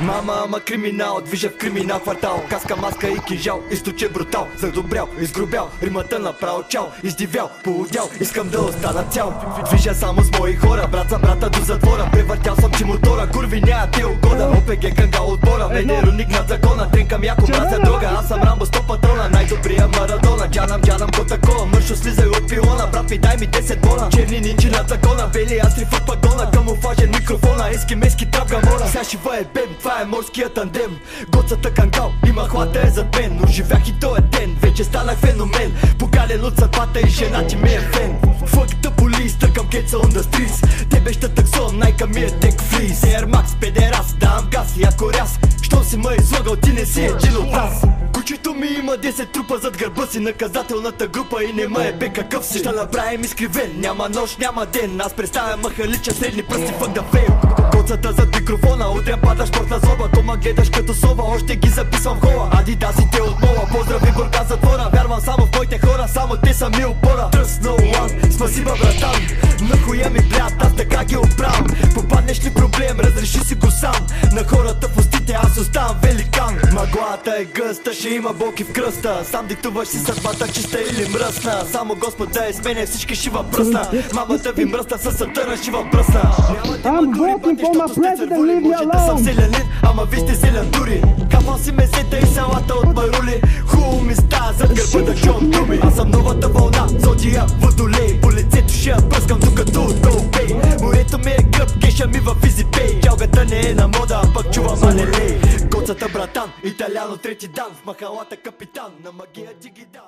Мама, ама криминал, движа в криминал квартал. Каска, маска и кинжал, източе брутал. Задобрял, изгрубял, римата направо чал. Издивял, поудял, искам да остана цял. Движа само с мои хора, брат за брата до затвора. Превъртял съм, че мотора, курви няма ти угода. ОПГ кангал отбора, медероник над закона. Тренкам яко, мразя дрога, аз съм Рамбо 100 патрона. Най-добрия Марадона, джанам кота-кола. Мършо слизай от пилона, брат ми дай ми 10 бона. Черни нинчи над закона, бели астри в пагона. Камуфлажен микрофона, ескимески трап гамора. Сега шива е бем, това е морския тандем. Гоцата кангал, има хлата е зад мен. Но живях и този ден, вече станах феномен. Покален от съдбата и жена ти ми е фен. Fuck the police, търкам кетса on the streets. Тебе ще таксон, найка ми е тек фриз. Air Max, педерас, давам газ, яко ряс. Що си ме излагал, ти не си един от нас. Кучето ми има 10 трупа зад гърба си. Наказателната група и не ме е бе какъв си. Ще направим изкривен, няма нощ, няма ден. Аз представям махалича, средни пръсти, fuck the fail. Коцата зад микрофона, утрен падаш спортна зоба. Тома гледаш като сова, още ги записвам в хола. Адидасите от мола, поздрави Бурга затвора. Вярвам само в моите хора, само те са ми опора. Trust no one, спасибо братан. На хуя ми брат, аз така ги оправям. Попаднеш ли проблем, разреши си го сам. На хората в устите аз оставам великан. Мъглата е гъста, ще има болки в кръста. Сам диктуваш си съдбата, чиста или мръсна. Само Господ да е с мене, всички шива пръсна. Мамата ви мръсна, със сатъра шива бръсна. Няма да има дори пъти, защото сте цървули. Може да съм селянин, ама ви сте зелен дури. Кафал си мезета и салата от марули. Хубаво ми става зад гърба да чувам думи. Аз съм новата вълна, зодия, водолей. По лицето ще я пръскам докато отдолбей. Морето ми е гръб, кеша ми във изипей. Чалгата не е на мода, а пък чувам алелей. Коцата братан, италяно трети дан. В махалата капитан, на магия ти ги дам.